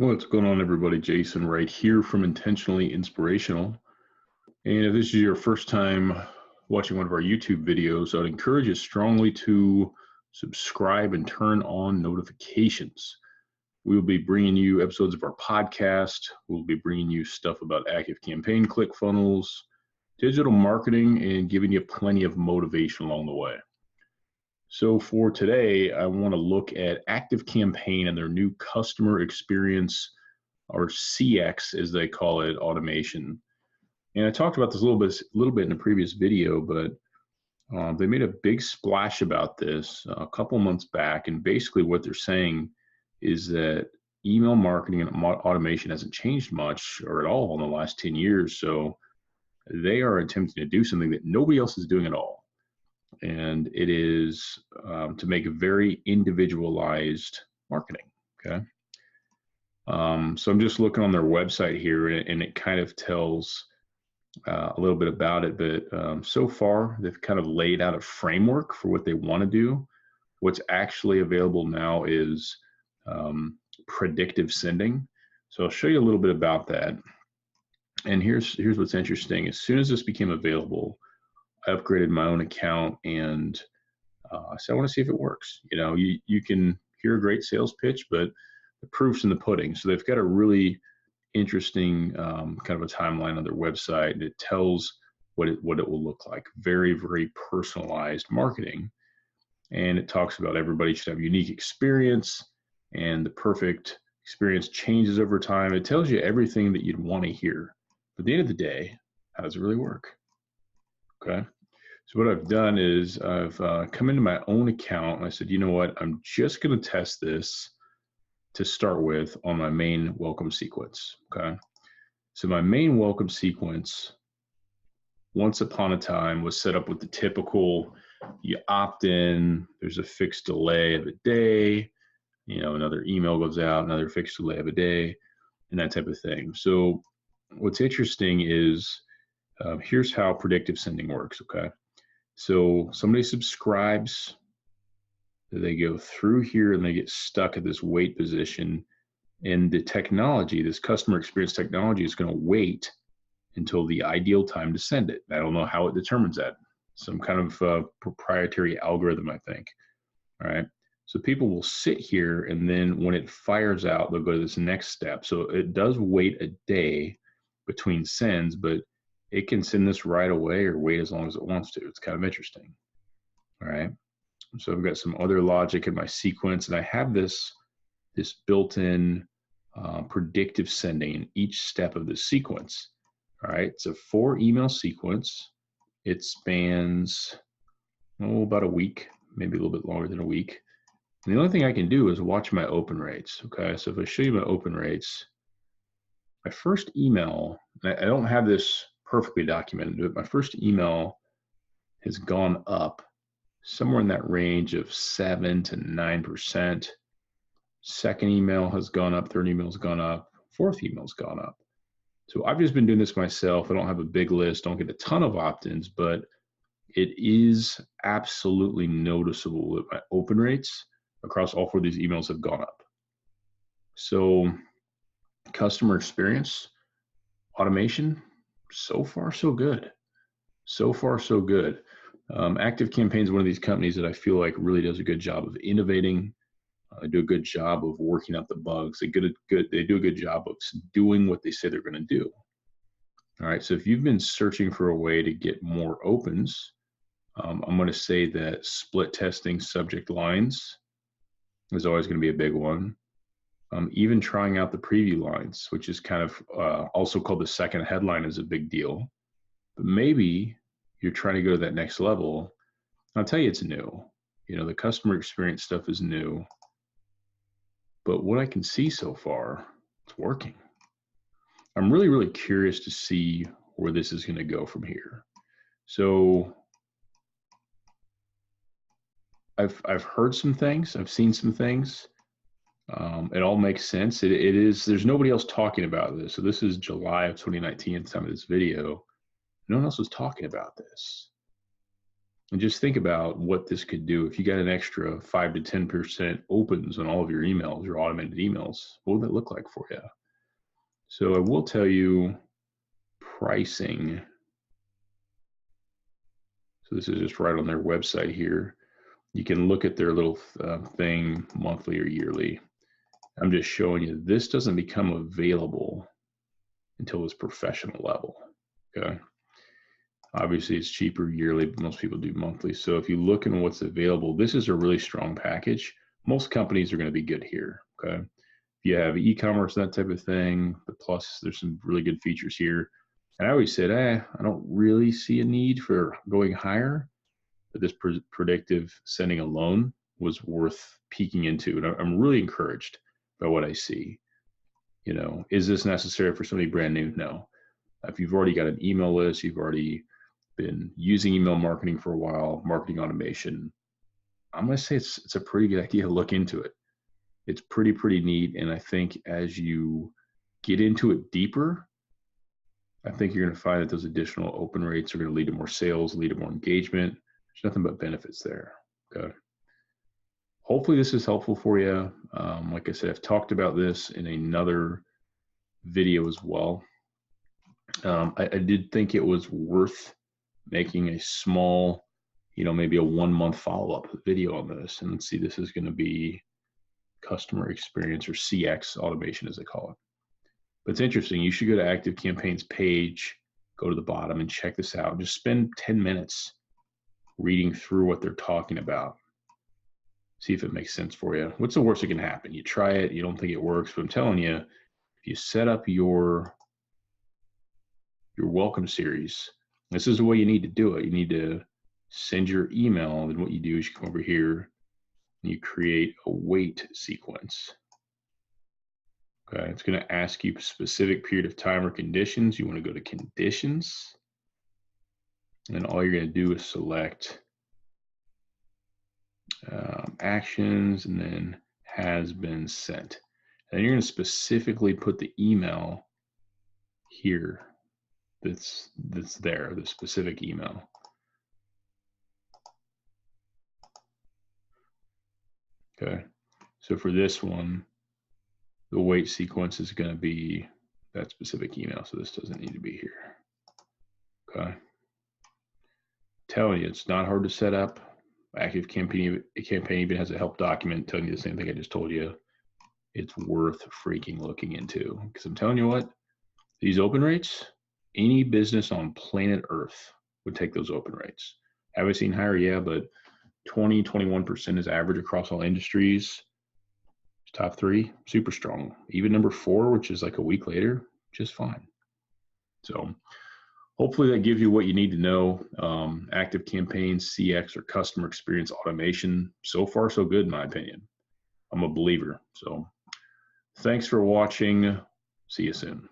What's going on, everybody? Jason right here from Intentionally Inspirational. And if this is your first time watching one of our YouTube videos, I'd encourage you strongly to subscribe and turn on notifications. We will be bringing you episodes of our podcast. We'll be bringing you stuff about ActiveCampaign, ClickFunnels, digital marketing, and giving you plenty of motivation along the way. So for today, I want to look at ActiveCampaign and their new customer experience, or CX as they call it, automation. And I talked about this a little bit in a previous video, but they made a big splash about this a couple months back. And basically what they're saying is that email marketing and automation hasn't changed much or at all in the last 10 years. So they are attempting to do something that nobody else is doing at all. And it is to make a very individualized marketing, okay? So I'm just looking on their website here, and it kind of tells a little bit about it, but so far they've kind of laid out a framework for what they want to do. What's actually available now is predictive sending. So I'll show you a little bit about that. And here's what's interesting. As soon as this became available, I upgraded my own account, and I said, I want to see if it works. You know, you can hear a great sales pitch, but the proof's in the pudding. So they've got a really interesting kind of a timeline on their website, and it tells what it will look like. Very, very personalized marketing. And it talks about everybody should have a unique experience, and the perfect experience changes over time. It tells you everything that you'd want to hear. But at the end of the day, how does it really work? Okay, so what I've done is I've come into my own account, and I said, you know what, I'm just going to test this to start with on my main welcome sequence. Okay, so my main welcome sequence, once upon a time, was set up with the typical, you opt in, there's a fixed delay of a day, you know, another email goes out, another fixed delay of a day, and that type of thing. So what's interesting is here's how predictive sending works, okay? So somebody subscribes, they go through here and they get stuck at this wait position, and the technology, this customer experience technology, is going to wait until the ideal time to send it. I don't know how it determines that. Some kind of proprietary algorithm, I think. All right. So people will sit here, and then when it fires out, they'll go to this next step. So it does wait a day between sends, but it can send this right away or wait as long as it wants to. It's kind of interesting. All right. So I've got some other logic in my sequence, and I have this built-in predictive sending in each step of the sequence. All right. It's a 4-email sequence. It spans, about a week, maybe a little bit longer than a week. And the only thing I can do is watch my open rates. Okay. So if I show you my open rates, my first email, I don't have this perfectly documented, but my first email has gone up somewhere in that range of 7 to 9%. Second email has gone up, third email has gone up, fourth email's gone up. So I've just been doing this myself. I don't have a big list, don't get a ton of opt-ins, but it is absolutely noticeable that my open rates across all 4 of these emails have gone up. So customer experience, automation, so far so good. So far so good. ActiveCampaign is one of these companies that I feel like really does a good job of innovating. They do a good job of working out the bugs. They do a good job of doing what they say they're going to do. All right, so if you've been searching for a way to get more opens, I'm going to say that split testing subject lines is always going to be a big one. Even trying out the preview lines, which is kind of also called the second headline, is a big deal. But maybe you're trying to go to that next level. I'll tell you, it's new. You know, the customer experience stuff is new. But what I can see so far, it's working. I'm really, really curious to see where this is going to go from here. So I've heard some things. I've seen some things. It all makes sense. It is, there's nobody else talking about this. So this is July of 2019 at the time of this video. No one else was talking about this. And just think about what this could do. If you got an extra 5 to 10% opens on all of your emails, your automated emails, what would that look like for you? So I will tell you pricing. So this is just right on their website here. You can look at their little thing monthly or yearly. I'm just showing you this doesn't become available until this professional level. Okay. Obviously, it's cheaper yearly, but most people do monthly. So if you look at what's available, this is a really strong package. Most companies are going to be good here. Okay. If you have e-commerce, that type of thing, the plus, there's some really good features here. And I always said, I don't really see a need for going higher, but this predictive sending alone was worth peeking into. And I'm really encouraged by what I see. You know, is this necessary for somebody brand new? No. If you've already got an email list, you've already been using email marketing for a while, marketing automation, I'm going to say it's a pretty good idea to look into it. It's pretty neat. And I think as you get into it deeper, I think you're going to find that those additional open rates are going to lead to more sales, lead to more engagement. There's nothing but benefits there. Okay. Hopefully this is helpful for you. Like I said, I've talked about this in another video as well. I did think it was worth making a small, maybe a 1 month follow-up video on this. And let's see, this is going to be customer experience or CX automation, as they call it. But it's interesting. You should go to ActiveCampaign's page, go to the bottom and check this out. Just spend 10 minutes reading through what they're talking about. See if it makes sense for you. What's the worst that can happen? You try it, you don't think it works, but I'm telling you, if you set up your welcome series, this is the way you need to do it. You need to send your email, and what you do is you come over here and you create a wait sequence. Okay, it's going to ask you a specific period of time or conditions. You want to go to conditions, and then all you're going to do is select actions and then has been sent. And you're going to specifically put the email here that's there, the specific email. Okay, so for this one, the wait sequence is going to be that specific email, so this doesn't need to be here. Okay, telling you, it's not hard to set up. ActiveCampaign even has a help document telling you the same thing I just told you. It's worth freaking looking into, because I'm telling you what, these open rates, any business on planet Earth would take those open rates. Have I seen higher? Yeah, but 20-21% is average across all industries. Top 3, super strong. Even number 4, which is like a week later, just fine. So hopefully that gives you what you need to know. ActiveCampaign CX or customer experience automation. So far, so good, in my opinion. I'm a believer. So thanks for watching. See you soon.